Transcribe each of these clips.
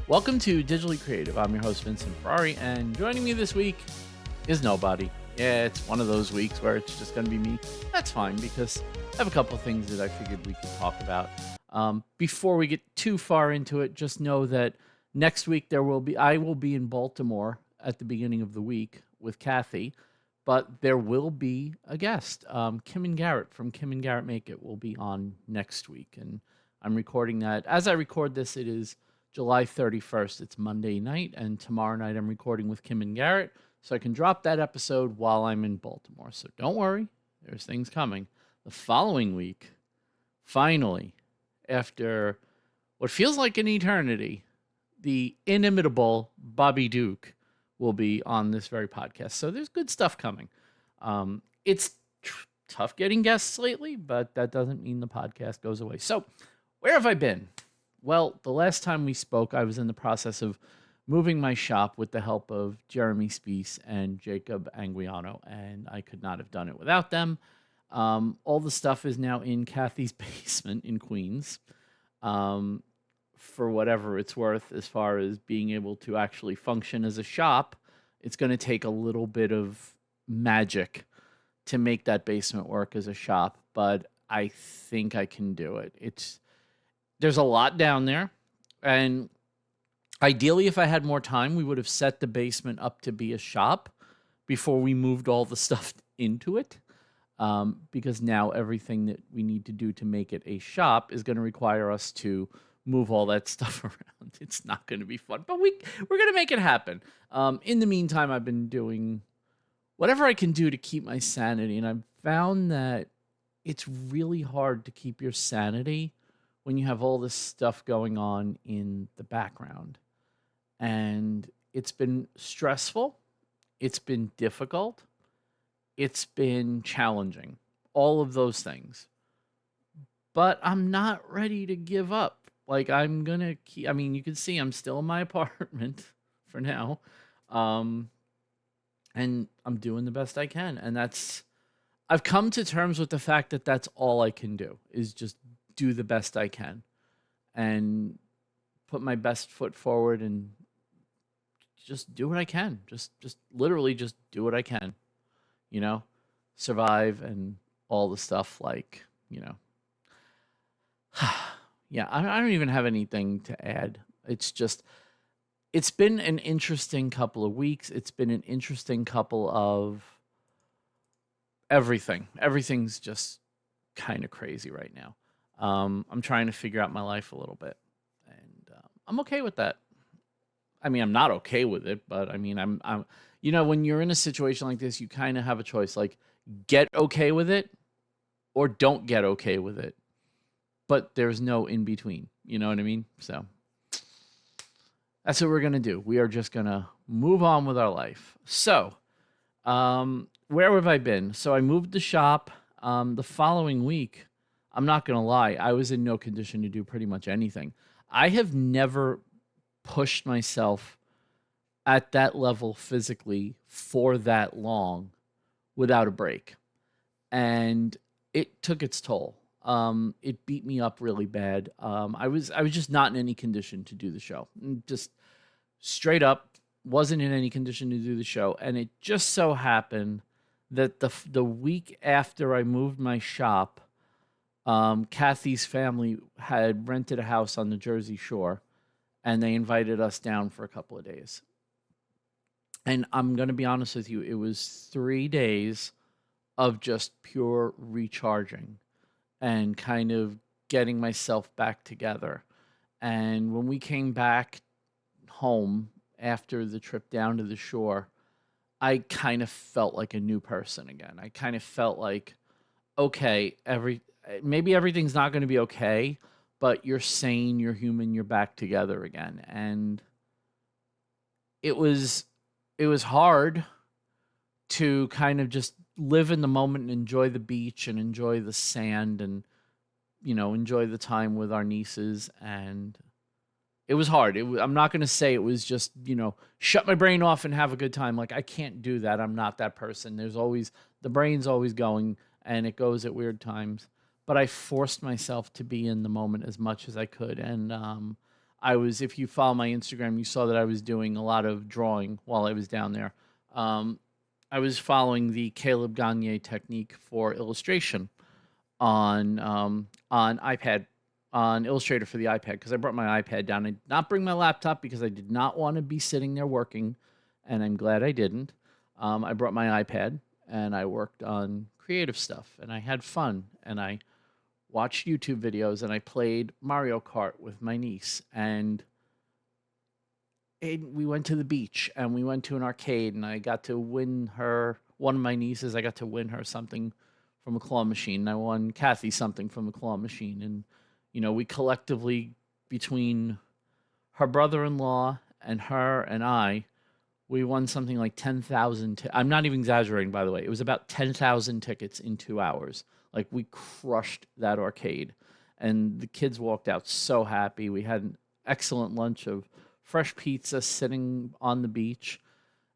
Welcome to Digitally Creative. I'm your host, Vincent Ferrari, and joining me this week is nobody. Yeah, it's one of those weeks where it's just going to be me. That's fine, because I have a couple of things that I figured we could talk about. Before we get too far into it, just know that next week I will be in Baltimore at the beginning of the week with Kathy, but there will be a guest. Kim and Garrett from Kim and Garrett Make It will be on next week, and I'm recording that. As I record this, it is July 31st. It's Monday night, and tomorrow night I'm recording with Kim and Garrett, so I can drop that episode while I'm in Baltimore. So don't worry, there's things coming. The following week, finally, after what feels like an eternity, the inimitable Bobby Duke will be on this very podcast. So there's good stuff coming. It's tough getting guests lately, but that doesn't mean the podcast goes away. So where have I been? Well, the last time we spoke, I was in the process of moving my shop with the help of Jeremy Spees and Jacob Anguiano, and I could not have done it without them. All the stuff is now in Kathy's basement in Queens, for whatever it's worth. As far as being able to actually function as a shop, it's going to take a little bit of magic to make that basement work as a shop, but I think I can do it. There's a lot down there, and ideally, if I had more time, we would have set the basement up to be a shop before we moved all the stuff into it, because now everything that we need to do to make it a shop is going to require us to move all that stuff around. It's not going to be fun, but we're going to make it happen. In the meantime, I've been doing whatever I can do to keep my sanity, and I've found that it's really hard to keep your sanity when you have all this stuff going on in the background. And it's been stressful. It's been difficult. It's been challenging. All of those things. But I'm not ready to give up. Like, I'm going to keep... I mean, you can see I'm still in my apartment for now. And I'm doing the best I can. And I've come to terms with the fact that that's all I can do, is just do the best I can and put my best foot forward and just do what I can. Just literally just do what I can, survive and all the stuff, like, yeah, I don't even have anything to add. It's been an interesting couple of weeks. It's been an interesting couple of everything. Everything's just kind of crazy right now. I'm trying to figure out my life a little bit, and I'm okay with that. I mean, I'm not okay with it, but I mean, I'm when you're in a situation like this, you kind of have a choice, like, get okay with it or don't get okay with it. But there's no in between. You know what I mean? So that's what we're going to do. We are just going to move on with our life. So, where have I been? So I moved the shop the following week. I'm not going to lie, I was in no condition to do pretty much anything. I have never pushed myself at that level physically for that long without a break. And it took its toll. It beat me up really bad. I was just not in any condition to do the show. Just straight up wasn't in any condition to do the show. And it just so happened that the week after I moved my shop, Kathy's family had rented a house on the Jersey Shore, and they invited us down for a couple of days. And I'm going to be honest with you, it was 3 days of just pure recharging and kind of getting myself back together. And when we came back home after the trip down to the shore, I kind of felt like a new person again. I kind of felt like, okay, maybe everything's not going to be okay, but you're sane, you're human, you're back together again. And it was hard to kind of just live in the moment and enjoy the beach and enjoy the sand and, enjoy the time with our nieces. And it was hard. I'm not going to say it was just, shut my brain off and have a good time. Like, I can't do that. I'm not that person. The brain's always going, and it goes at weird times. But I forced myself to be in the moment as much as I could. And if you follow my Instagram, you saw that I was doing a lot of drawing while I was down there. Um, I was following the Caleb Gagne technique for illustration on iPad, on Illustrator for the iPad, because I brought my iPad down. I did not bring my laptop because I did not want to be sitting there working, and I'm glad I didn't. I brought my iPad and I worked on creative stuff, and I had fun, and I watched YouTube videos, and I played Mario Kart with my niece, and we went to the beach, and we went to an arcade, and I got to win her, one of my nieces, I got to win her something from a claw machine, and I won Kathy something from a claw machine. And, we collectively, between her brother-in-law and her and I, we won something like 10,000. I'm not even exaggerating, by the way. It was about 10,000 tickets in 2 hours. Like, we crushed that arcade. And the kids walked out so happy. We had an excellent lunch of fresh pizza sitting on the beach.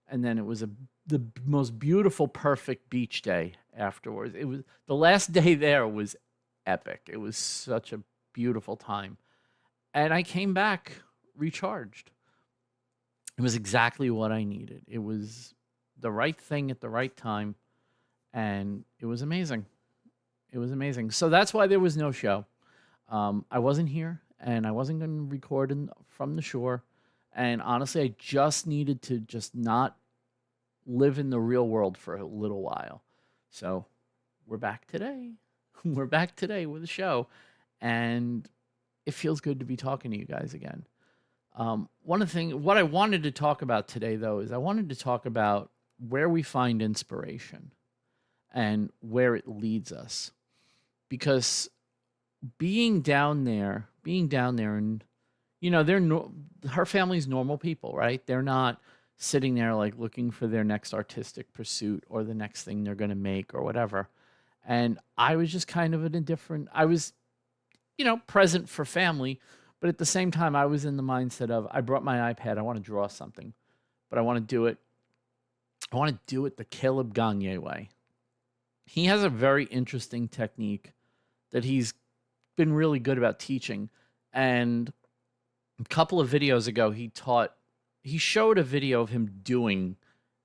And then it was the most beautiful, perfect beach day afterwards. It was, the last day there was epic. It was such a beautiful time. And I came back recharged. It was exactly what I needed. It was the right thing at the right time, and it was amazing. It was amazing. So that's why there was no show. I wasn't here, and I wasn't going to record from the shore. And honestly, I just needed to just not live in the real world for a little while. So we're back today. We're back today with a show, and it feels good to be talking to you guys again. What I wanted to talk about today, though, is I wanted to talk about where we find inspiration and where it leads us. Because being down there, and, her family's normal people, right? They're not sitting there like looking for their next artistic pursuit or the next thing they're going to make or whatever. And I was just kind of I was, present for family. But at the same time, I was in the mindset of, I brought my iPad, I want to draw something, but I want to do it the Caleb Gagne way. He has a very interesting technique that he's been really good about teaching. And a couple of videos ago, he showed a video of him doing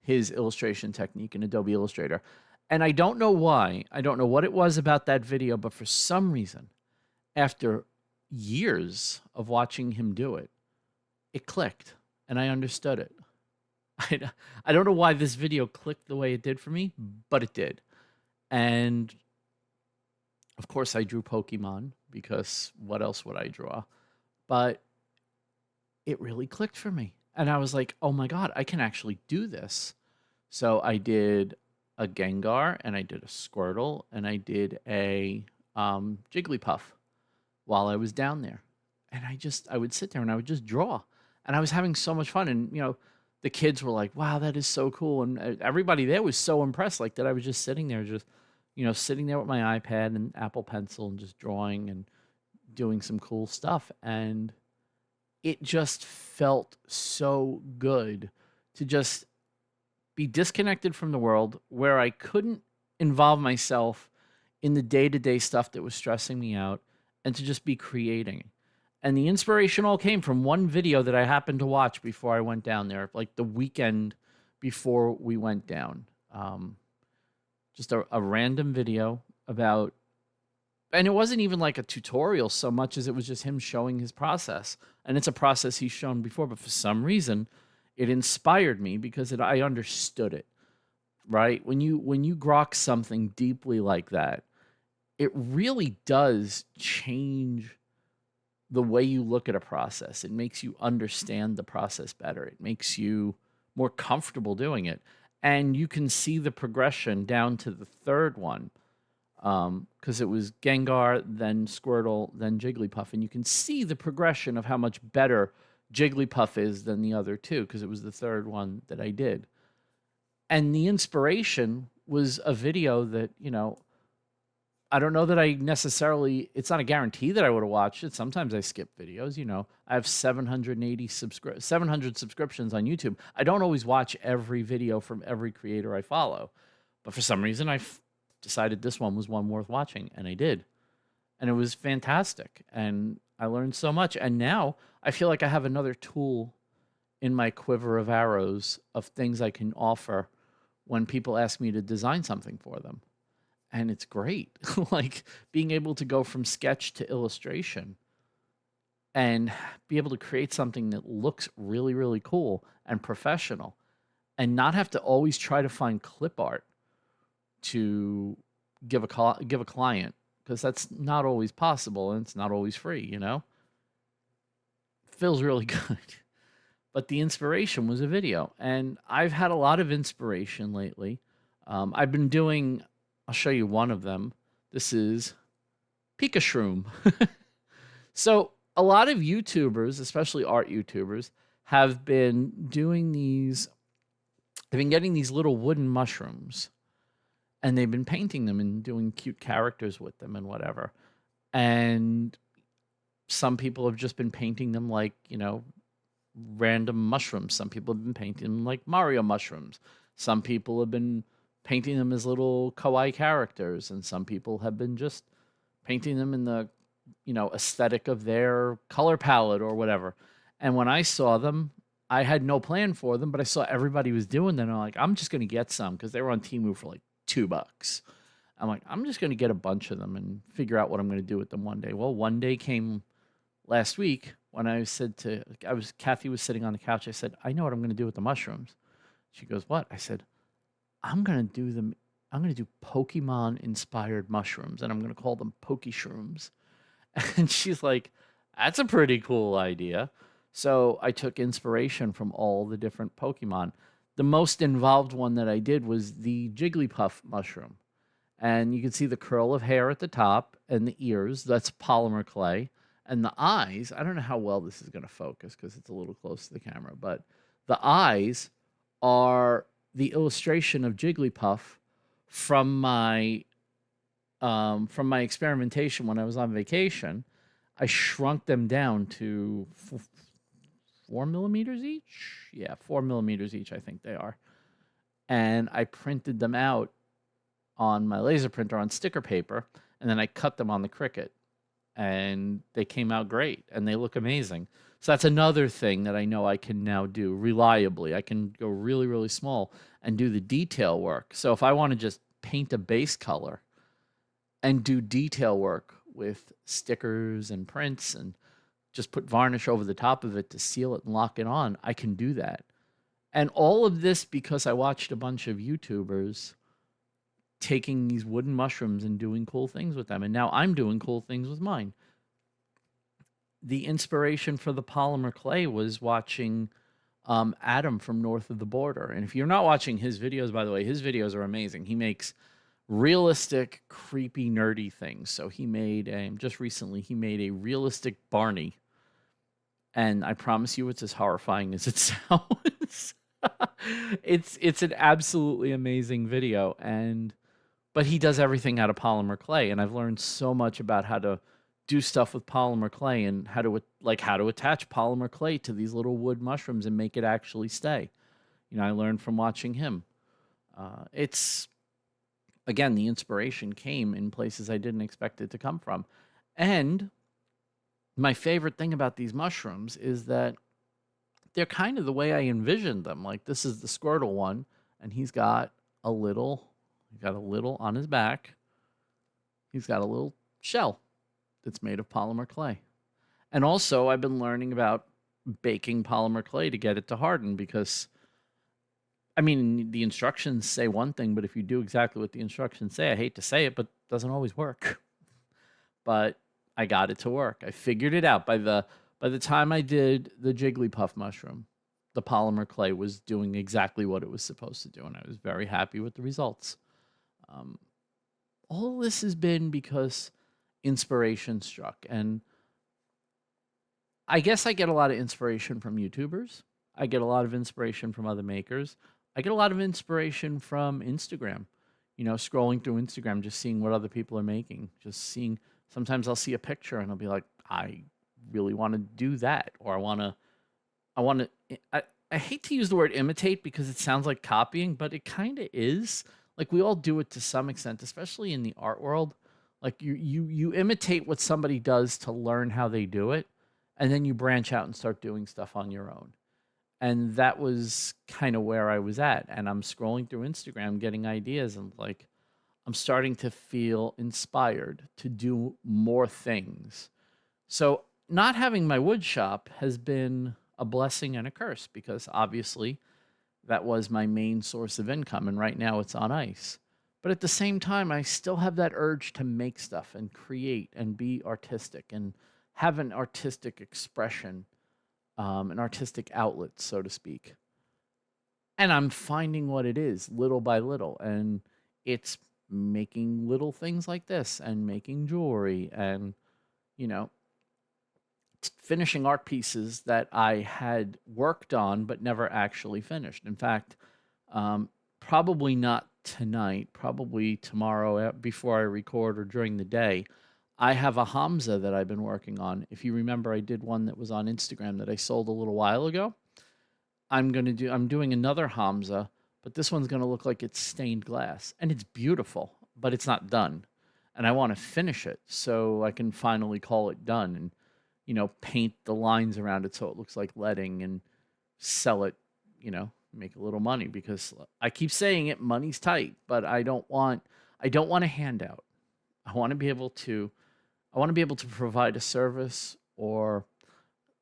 his illustration technique in Adobe Illustrator. And I don't know why, I don't know what it was about that video, but for some reason, after years of watching him do it, it clicked and I understood it. I don't know why this video clicked the way it did for me, but it did. And of course I drew Pokemon because what else would I draw? But it really clicked for me. And I was like, oh my God, I can actually do this. So I did a Gengar and I did a Squirtle and I did a Jigglypuff while I was down there. And I would sit there and I would just draw. And I was having so much fun. And, the kids were like, wow, that is so cool. And everybody there was so impressed, like that I was just sitting there, sitting there with my iPad and Apple Pencil and just drawing and doing some cool stuff. And it just felt so good to just be disconnected from the world where I couldn't involve myself in the day-to-day stuff that was stressing me out, and to just be creating. And the inspiration all came from one video that I happened to watch before I went down there, like the weekend before we went down. Just a random video about, and it wasn't even like a tutorial so much as it was just him showing his process. And it's a process he's shown before, but for some reason, it inspired me because I understood it, right? When you grok something deeply like that, it really does change the way you look at a process. It makes you understand the process better. It makes you more comfortable doing it. And you can see the progression down to the third one, because it was Gengar, then Squirtle, then Jigglypuff. And you can see the progression of how much better Jigglypuff is than the other two, because it was the third one that I did. And the inspiration was a video that, I don't know that I necessarily, it's not a guarantee that I would have watched it. Sometimes I skip videos, I have 700 subscriptions on YouTube. I don't always watch every video from every creator I follow. But for some reason, I decided this one was one worth watching, and I did. And it was fantastic. And I learned so much. And now I feel like I have another tool in my quiver of arrows of things I can offer when people ask me to design something for them. And it's great. Like being able to go from sketch to illustration and be able to create something that looks really, really cool and professional and not have to always try to find clip art to give a client, because that's not always possible and it's not always free, you know? Feels really good. But the inspiration was a video. And I've had a lot of inspiration lately. I've been doing, I'll show you one of them. This is Pika Shroom. So a lot of YouTubers, especially art YouTubers, have been doing these, they've been getting these little wooden mushrooms and they've been painting them and doing cute characters with them and whatever. And some people have just been painting them like, you know, random mushrooms. Some people have been painting them like Mario mushrooms. Some people have been painting them as little kawaii characters, and some people have been just painting them in the, you know, aesthetic of their color palette or whatever. And when I saw them, I had no plan for them, but I saw everybody was doing them. And I'm like, I'm just going to get some because they were on Temu for like $2. I'm like, I'm just going to get a bunch of them and figure out what I'm going to do with them one day. Well, one day came last week when I said to, Kathy was sitting on the couch. I said, I know what I'm going to do with the mushrooms. She goes, what? I said, I'm going to do them. I'm going to do Pokemon inspired mushrooms and I'm going to call them Pokeshrooms. And she's like, that's a pretty cool idea. So I took inspiration from all the different Pokemon. The most involved one that I did was the Jigglypuff mushroom. And you can see the curl of hair at the top and the ears. That's polymer clay. And the eyes, I don't know how well this is going to focus because it's a little close to the camera, but the eyes are the illustration of Jigglypuff from my experimentation when I was on vacation. I shrunk them down to 4 millimeters each. Yeah, 4 millimeters each, I think they are. And I printed them out on my laser printer on sticker paper, and then I cut them on the Cricut. And they came out great, and they look amazing. So that's another thing that I know I can now do reliably. I can go really, really small and do the detail work. So if I want to just paint a base color and do detail work with stickers and prints and just put varnish over the top of it to seal it and lock it on, I can do that. And all of this because I watched a bunch of YouTubers taking these wooden mushrooms and doing cool things with them. And now I'm doing cool things with mine. The inspiration for the polymer clay was watching Adam from North of the Border. And if you're not watching his videos, by the way, his videos are amazing. He makes realistic, creepy, nerdy things. So he made, just recently, he made a realistic Barney. And I promise you it's as horrifying as it sounds. It's an absolutely amazing video. But he does everything out of polymer clay, and I've learned so much about how to do stuff with polymer clay and how to attach polymer clay to these little wood mushrooms and make it actually stay. You know, I learned from watching him. It's, again, the inspiration came in places I didn't expect it to come from. And my favorite thing about these mushrooms is that they're kind of the way I envisioned them. Like, this is the Squirtle one, and he's got a little on his back. He's got a little shell that's made of polymer clay. And also, I've been learning about baking polymer clay to get it to harden because, I mean, the instructions say one thing, but if you do exactly what the instructions say, I hate to say it, but it doesn't always work. But I got it to work. I figured it out. By the time I did the Jigglypuff mushroom, the polymer clay was doing exactly what it was supposed to do, and I was very happy with the results. All this has been because inspiration struck. And I guess I get a lot of inspiration from YouTubers. I get a lot of inspiration from other makers. I get a lot of inspiration from Instagram. You know, scrolling through Instagram, just seeing what other people are making. Just seeing, sometimes I'll see a picture and I'll be like, I really want to do that. Or I hate to use the word imitate because it sounds like copying, but it kind of is. Like, we all do it to some extent, especially in the art world. Like you imitate what somebody does to learn how they do it, and then you branch out and start doing stuff on your own. And that was kind of where I was at. And I'm scrolling through Instagram getting ideas, and like I'm starting to feel inspired to do more things. So not having my wood shop has been a blessing and a curse, because obviously that was my main source of income, and right now it's on ice. But at the same time, I still have that urge to make stuff and create and be artistic and have an artistic expression, an artistic outlet, so to speak. And I'm finding what it is little by little. And it's making little things like this and making jewelry and, you know, finishing art pieces that I had worked on but never actually finished. In fact, probably not tonight, probably tomorrow before I record or during the day. I have a Hamza that I've been working on. If you remember, I did one that was on Instagram that I sold a little while ago. I'm doing another Hamza, but this one's gonna look like it's stained glass. And it's beautiful, but it's not done. And I want to finish it so I can finally call it done and, paint the lines around it so it looks like leading and sell it, make a little money, because I keep saying it, money's tight, but I don't want a handout. I want to be able to provide a service or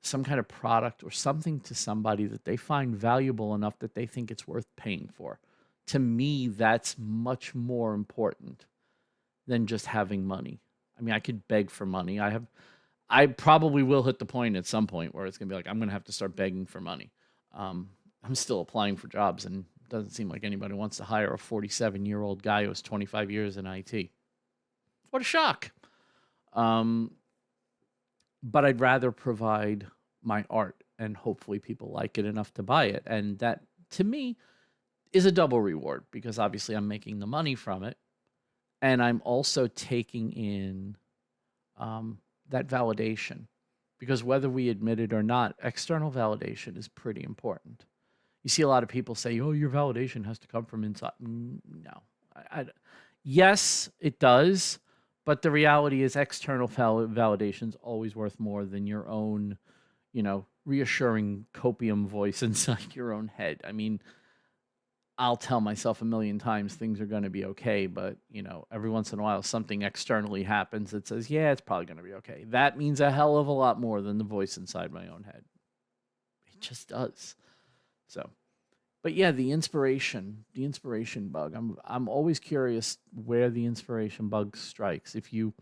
some kind of product or something to somebody that they find valuable enough that they think it's worth paying for. To me, that's much more important than just having money. I mean, I could beg for money. I probably will hit the point at some point where it's going to be like, I'm going to have to start begging for money. I'm still applying for jobs, and it doesn't seem like anybody wants to hire a 47-year-old guy who has 25 years in IT. What a shock. But I'd rather provide my art, and hopefully people like it enough to buy it. And that, to me, is a double reward, because obviously I'm making the money from it, and I'm also taking in that validation, because whether we admit it or not, external validation is pretty important. You see a lot of people say, "Oh, your validation has to come from inside." No, yes, it does, but the reality is external validation is always worth more than your own, reassuring copium voice inside your own head. I mean, I'll tell myself a million times things are going to be okay, but every once in a while something externally happens that says, "Yeah, it's probably going to be okay." That means a hell of a lot more than the voice inside my own head. It just does. So, but yeah, the inspiration bug. I'm always curious where the inspiration bug strikes. If you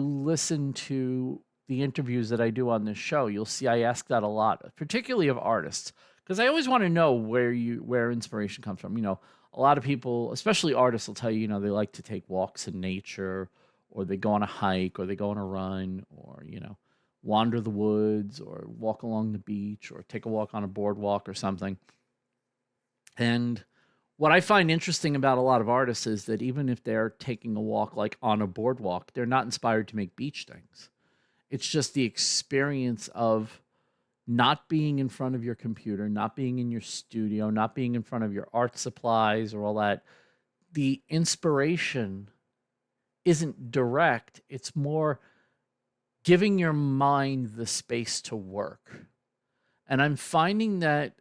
listen to the interviews that I do on this show, you'll see I ask that a lot, particularly of artists, because I always want to know where inspiration comes from. A lot of people, especially artists, will tell you, they like to take walks in nature, or they go on a hike, or they go on a run, or wander the woods, or walk along the beach, or take a walk on a boardwalk or something. And what I find interesting about a lot of artists is that even if they're taking a walk like on a boardwalk, they're not inspired to make beach things. It's just the experience of not being in front of your computer, not being in your studio, not being in front of your art supplies or all that. The inspiration isn't direct, it's more giving your mind the space to work. And I'm finding that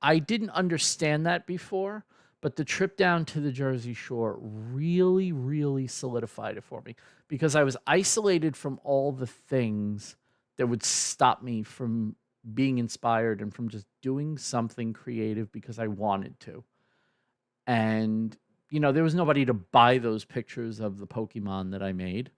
I didn't understand that before, but the trip down to the Jersey Shore really, really solidified it for me, because I was isolated from all the things that would stop me from being inspired and from just doing something creative because I wanted to. And, there was nobody to buy those pictures of the Pokemon that I made.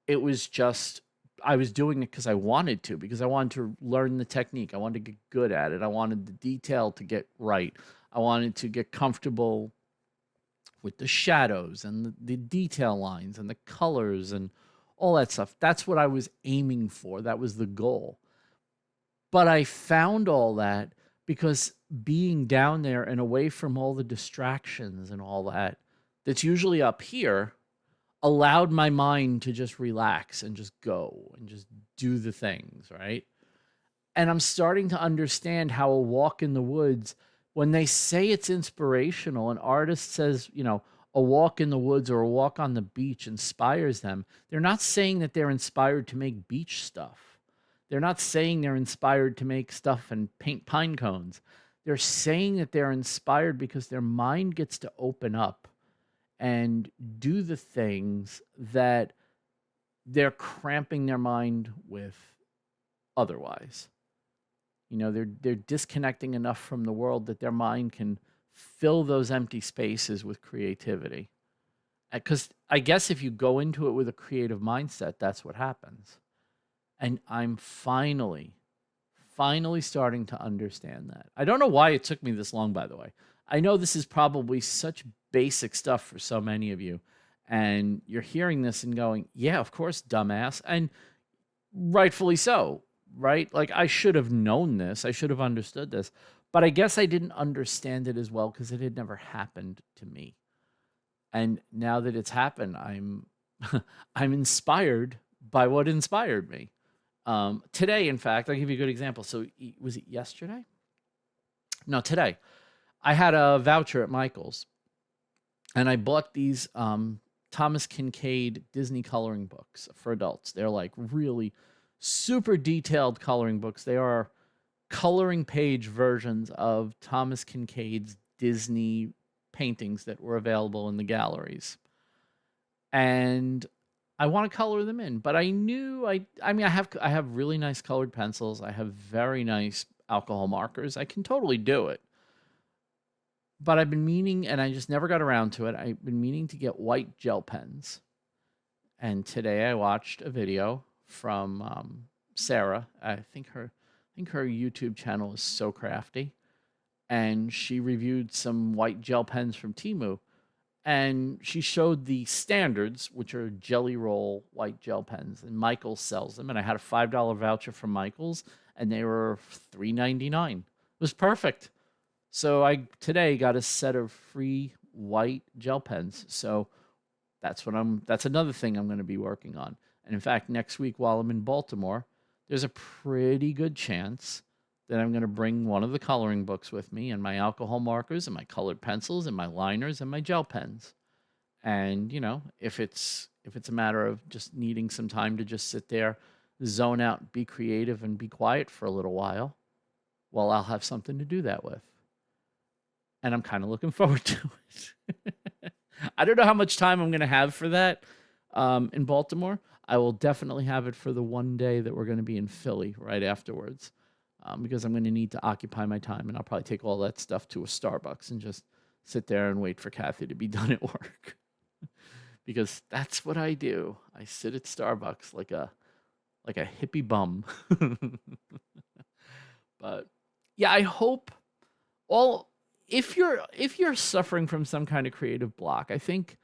It was just, I was doing it because I wanted to, because I wanted to learn the technique. I wanted to get good at it. I wanted the detail to get right. I wanted to get comfortable with the shadows and the detail lines and the colors and all that stuff. That's what I was aiming for. That was the goal. But I found all that because being down there and away from all the distractions and all that's usually up here, allowed my mind to just relax and just go and just do the things, right? And I'm starting to understand how a walk in the woods, when they say it's inspirational, an artist says, a walk in the woods or a walk on the beach inspires them, they're not saying that they're inspired to make beach stuff. They're not saying they're inspired to make stuff and paint pine cones. They're saying that they're inspired because their mind gets to open up and do the things that they're cramping their mind with otherwise. They're disconnecting enough from the world that their mind can fill those empty spaces with creativity. Because I guess if you go into it with a creative mindset, that's what happens. And I'm finally starting to understand that. I don't know why it took me this long, by the way. I know this is probably such basic stuff for so many of you. And you're hearing this and going, yeah, of course, dumbass. And rightfully so, right? Like, I should have known this. I should have understood this. But I guess I didn't understand it as well because it had never happened to me. And now that it's happened, I'm I'm inspired by what inspired me. Today, in fact, I'll give you a good example. So was it yesterday? No, today. I had a voucher at Michael's, and I bought these Thomas Kincaid Disney coloring books for adults. They're like really super detailed coloring books. They are coloring page versions of Thomas Kincaid's Disney paintings that were available in the galleries. And I want to color them in, but I knew I mean I have really nice colored pencils. I have very nice alcohol markers. I can totally do it. But I've been meaning, and I just never got around to it. I've been meaning to get white gel pens. And today I watched a video from Sarah. I think her YouTube channel is So Crafty, and she reviewed some white gel pens from Temu. And she showed the standards, which are Jelly Roll white gel pens, and Michaels sells them. And I had a $5 voucher from Michaels, and they were $3.99. It was perfect. So I today got a set of free white gel pens. So that's another thing I'm going to be working on. And in fact, next week while I'm in Baltimore, there's a pretty good chance that I'm going to bring one of the coloring books with me, and my alcohol markers and my colored pencils and my liners and my gel pens. And, if it's a matter of just needing some time to just sit there, zone out, be creative, and be quiet for a little while, well, I'll have something to do that with. And I'm kind of looking forward to it. I don't know how much time I'm going to have for that in Baltimore. I will definitely have it for the one day that we're going to be in Philly right afterwards, because I'm going to need to occupy my time, and I'll probably take all that stuff to a Starbucks and just sit there and wait for Kathy to be done at work. Because that's what I do. I sit at Starbucks like a hippie bum. But yeah, I hope if you're suffering from some kind of creative block, I think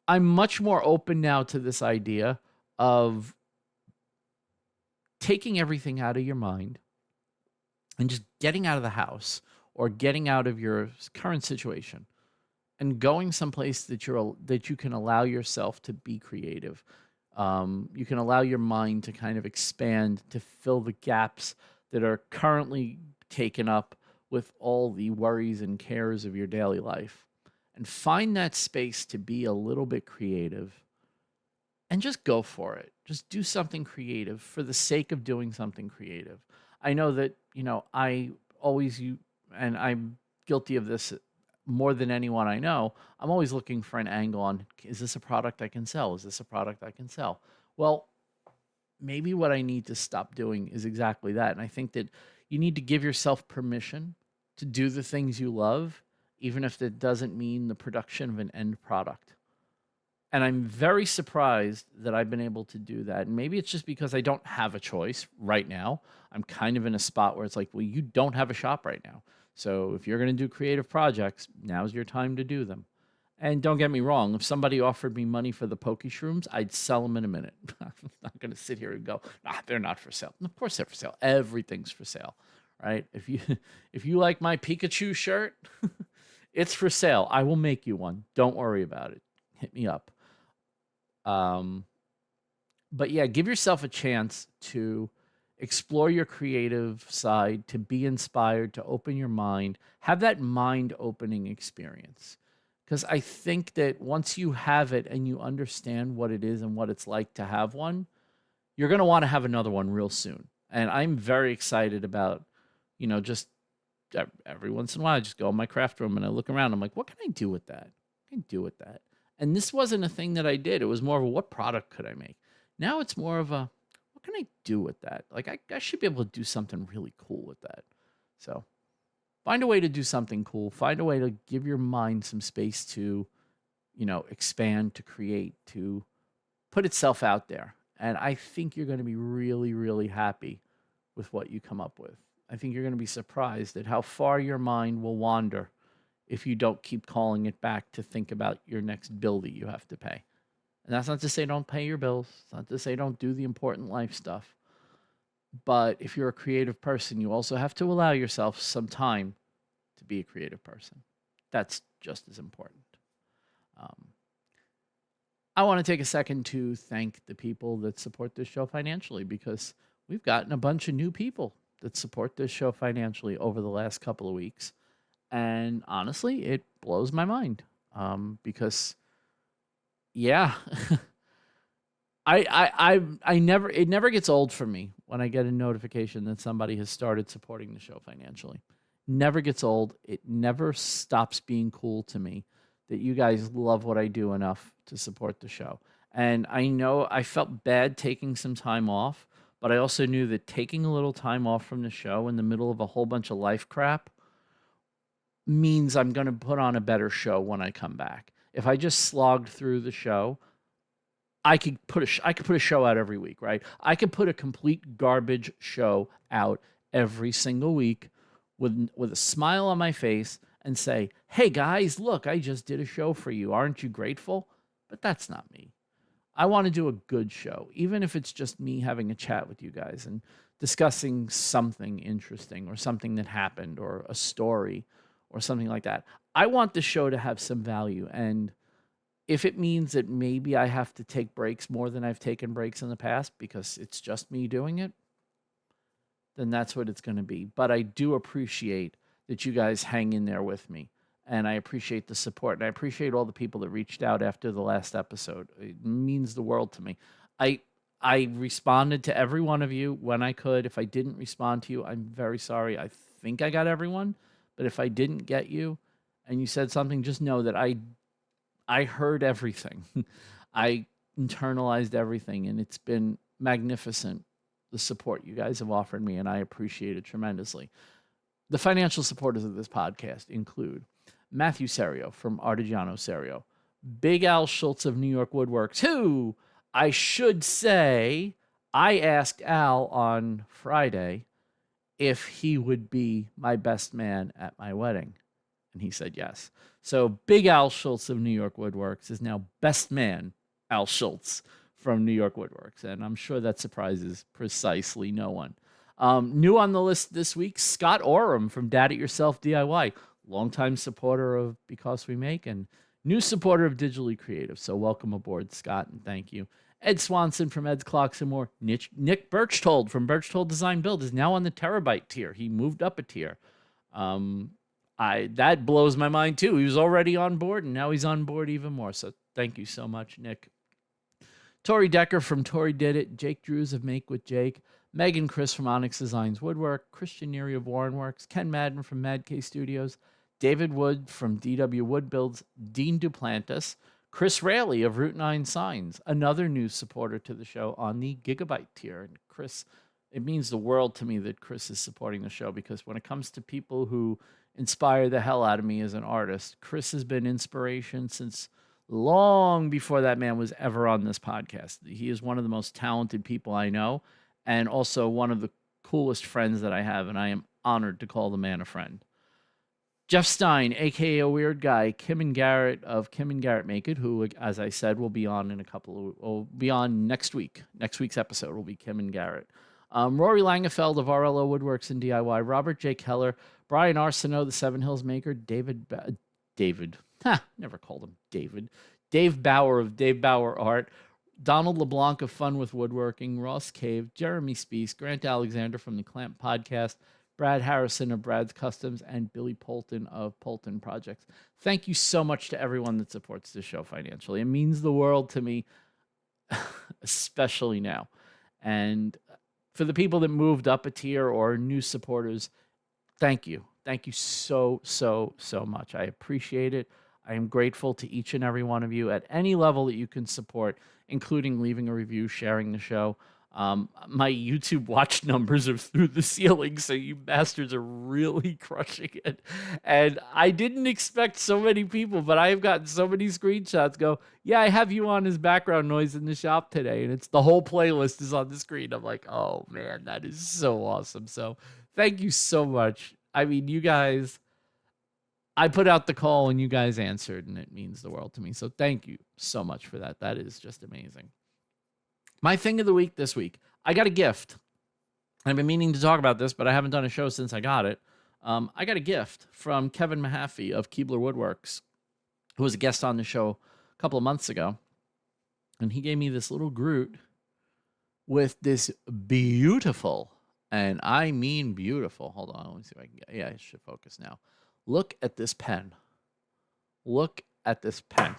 I'm much more open now to this idea of taking everything out of your mind and just getting out of the house or getting out of your current situation and going someplace that you can allow yourself to be creative. You can allow your mind to kind of expand to fill the gaps that are currently taken up with all the worries and cares of your daily life, and find that space to be a little bit creative and just go for it. Just do something creative for the sake of doing something creative. I know that, and I'm guilty of this more than anyone I know. I'm always looking for an angle on, is this a product I can sell? Is this a product I can sell? Well, maybe what I need to stop doing is exactly that. And I think that you need to give yourself permission to do the things you love, even if that doesn't mean the production of an end product. And I'm very surprised that I've been able to do that. And maybe it's just because I don't have a choice right now. I'm kind of in a spot where it's like, well, you don't have a shop right now. So if you're going to do creative projects, now's your time to do them. And don't get me wrong, if somebody offered me money for the Pokey Shrooms, I'd sell them in a minute. I'm not going to sit here and go, nah, they're not for sale. Of course they're for sale. Everything's for sale, right? If you like my Pikachu shirt, it's for sale. I will make you one. Don't worry about it. Hit me up. But yeah, give yourself a chance to explore your creative side, to be inspired, to open your mind, have that mind-opening experience. Because I think that once you have it and you understand what it is and what it's like to have one, you're going to want to have another one real soon. And I'm very excited about, just every once in a while, I just go in my craft room and I look around. I'm like, what can I do with that? What can I do with that? And this wasn't a thing that I did. It was more of a, what product could I make? Now it's more of a, what can I do with that? Like, I should be able to do something really cool with that. So find a way to do something cool. Find a way to give your mind some space to, expand, to create, to put itself out there. And I think you're going to be really, really happy with what you come up with. I think you're going to be surprised at how far your mind will wander if you don't keep calling it back to think about your next bill that you have to pay. And that's not to say don't pay your bills. It's not to say don't do the important life stuff. But if you're a creative person, you also have to allow yourself some time to be a creative person. That's just as important. Um, I want to take a second to thank the people that support this show financially, because we've gotten a bunch of new people that support this show financially over the last couple of weeks. And honestly, it blows my mind, because, yeah, I never, it never gets old for me when I get a notification that somebody has started supporting the show financially. Never gets old. It never stops being cool to me that you guys love what I do enough to support the show. And I know I felt bad taking some time off, but I also knew that taking a little time off from the show in the middle of a whole bunch of life crap means I'm going to put on a better show when I come back. If I just slogged through the show, I could put a show out every week, right? I could put a complete garbage show out every single week with a smile on my face and say, "Hey guys, look, I just did a show for you. Aren't you grateful?" But that's not me. I want to do a good show, even if it's just me having a chat with you guys and discussing something interesting or something that happened or a story or something like that. I want the show to have some value. And if it means that maybe I have to take breaks more than I've taken breaks in the past because it's just me doing it, then that's what it's going to be. But I do appreciate that you guys hang in there with me. And I appreciate the support. And I appreciate all the people that reached out after the last episode. It means the world to me. I responded to every one of you when I could. If I didn't respond to you, I'm very sorry. I think I got everyone. But if I didn't get you and you said something, just know that I heard everything. I internalized everything. And it's been magnificent, the support you guys have offered me. And I appreciate it tremendously. The financial supporters of this podcast include Matthew Serio from Artigiano Serio, Big Al Schultz of New York Woodworks, who I should say I asked Al on Friday if he would be my best man at my wedding, and he said yes. So Big Al Schultz of New York Woodworks is now best man Al Schultz from New York Woodworks, and I'm sure that surprises precisely no one. New on the list this week, Scott Oram from Dad It Yourself DIY, longtime supporter of Because We Make and new supporter of Digitally Creative. So welcome aboard, Scott, and thank you. Ed Swanson from Ed's Clocks and More. Nick Birchtold from Birchtold Design Build is now on the terabyte tier. He moved up a tier. That blows my mind too. He was already on board, and now he's on board even more. So thank you so much, Nick. Tori Decker from Tori Did It. Jake Drews of Make with Jake. Megan Chris from Onyx Designs Woodwork, Christian Neary of Warren Works, Ken Madden from Mad K Studios, David Wood from DW Wood Builds, Dean Duplantis, Chris Raley of Route 9 Signs, another new supporter to the show on the Gigabyte tier. And Chris, it means the world to me that Chris is supporting the show, because when it comes to people who inspire the hell out of me as an artist, Chris has been inspiration since long before that man was ever on this podcast. He is one of the most talented people I know, and also one of the coolest friends that I have, and I am honored to call the man a friend. Jeff Stein, a.k.a. A Weird Guy, Kim and Garrett of Kim and Garrett Make It, who, as I said, will be on will be on next week. Next week's episode will be Kim and Garrett. Rory Langefeld of RLO Woodworks and DIY, Robert J. Keller, Brian Arsenault, the Seven Hills Maker, David, never called him David, Dave Bauer of Dave Bauer Art, Donald LeBlanc of Fun with Woodworking, Ross Cave, Jeremy Spees, Grant Alexander from the Clamp Podcast, Brad Harrison of Brad's Customs, and Billy Polton of Polton Projects. Thank you so much to everyone that supports the show financially. It means the world to me, especially now. And for the people that moved up a tier or new supporters, thank you. Thank you so, so, so much. I appreciate it. I am grateful to each and every one of you at any level that you can support, including leaving a review, sharing the show. My YouTube watch numbers are through the ceiling, so you bastards are really crushing it. And I didn't expect so many people, but I have gotten so many screenshots go, yeah, I have you on as background noise in the shop today. And it's the whole playlist is on the screen. I'm like, oh man, that is so awesome. So thank you so much. I mean, you guys, I put out the call and you guys answered, and it means the world to me. So thank you so much for that. That is just amazing. My thing of the week this week, I got a gift. I've been meaning to talk about this, but I haven't done a show since I got it. I got a gift from Kevin Mahaffey of Keebler Woodworks, who was a guest on the show a couple of months ago. And he gave me this little Groot with this beautiful, and I mean beautiful. Hold on, let me see if I can get, yeah, it should focus now. Look at this pen. Look at this pen.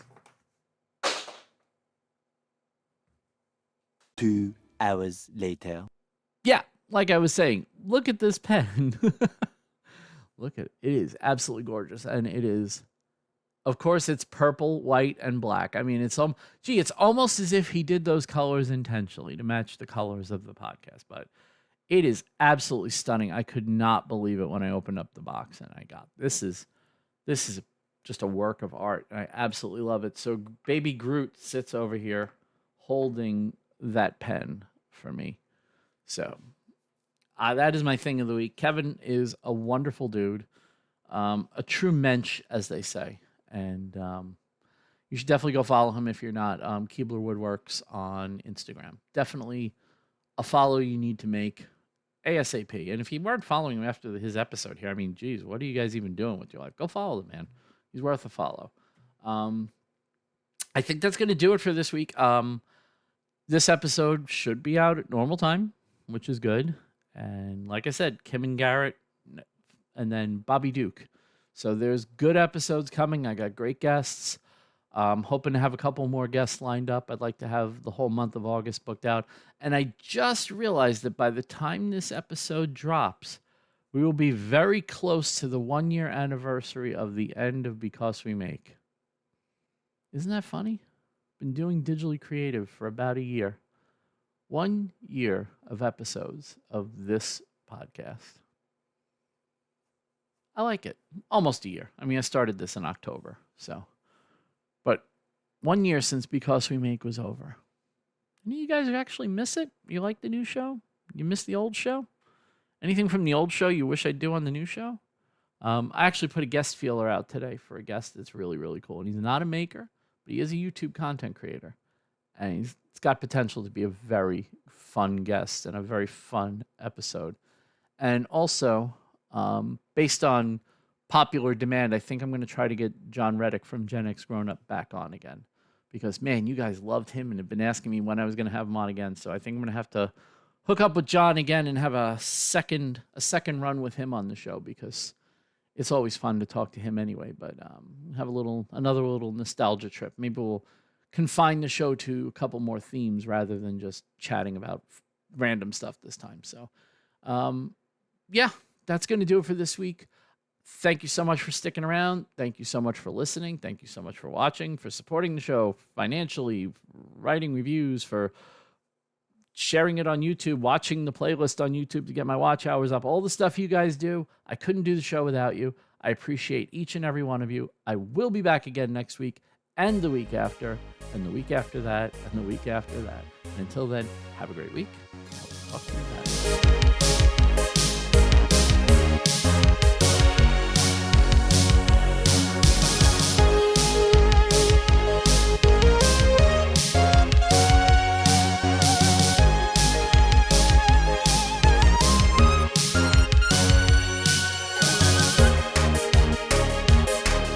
2 hours later. Yeah, like I was saying, look at this pen. Look at it. It is absolutely gorgeous. And it is, of course, it's purple, white, and black. I mean, it's almost as if he did those colors intentionally to match the colors of the podcast. But it is absolutely stunning. I could not believe it when I opened up the box and I got this is just a work of art. I absolutely love it. So Baby Groot sits over here holding that pen for me. So that is my thing of the week. Kevin is a wonderful dude, a true mensch, as they say. And you should definitely go follow him if you're not. Keebler Woodworks on Instagram. Definitely a follow you need to make ASAP. And if you weren't following him after his episode here, I mean, geez, what are you guys even doing with your life? Go follow the man. He's worth a follow. I think that's going to do it for this week. This episode should be out at normal time, which is good. And like I said, Kim and Garrett, and then Bobby Duke. So there's good episodes coming. I got great guests. Hoping to have a couple more guests lined up. I'd like to have the whole month of August booked out. And I just realized that by the time this episode drops, we will be very close to the 1-year anniversary of the end of Because We Make. Isn't that funny? Been doing Digitally Creative for about a year. 1 year of episodes of this podcast. I like it. Almost a year. I mean, I started this in October, so. But 1 year since Because We Make was over. And you guys actually miss it? You like the new show? You miss the old show? Anything from the old show you wish I'd do on the new show? I actually put a guest feeler out today for a guest that's really, really cool. And he's not a maker, but he is a YouTube content creator. And it's got potential to be a very fun guest and a very fun episode. And also, based on popular demand, I think I'm going to try to get John Reddick from Gen X Grown Up back on again. Because, man, you guys loved him and have been asking me when I was going to have him on again. So I think I'm going to have to hook up with John again and have a second run with him on the show, because it's always fun to talk to him anyway. But have another little nostalgia trip. Maybe we'll confine the show to a couple more themes rather than just chatting about random stuff this time. So, yeah, that's going to do it for this week. Thank you so much for sticking around. Thank you so much for listening. Thank you so much for watching, for supporting the show financially, writing reviews, for sharing it on YouTube, watching the playlist on YouTube to get my watch hours up, all the stuff you guys do. I couldn't do the show without you. I appreciate each and every one of you. I will be back again next week and the week after and the week after that and the week after that. And until then, have a great week. I'll talk to you guys.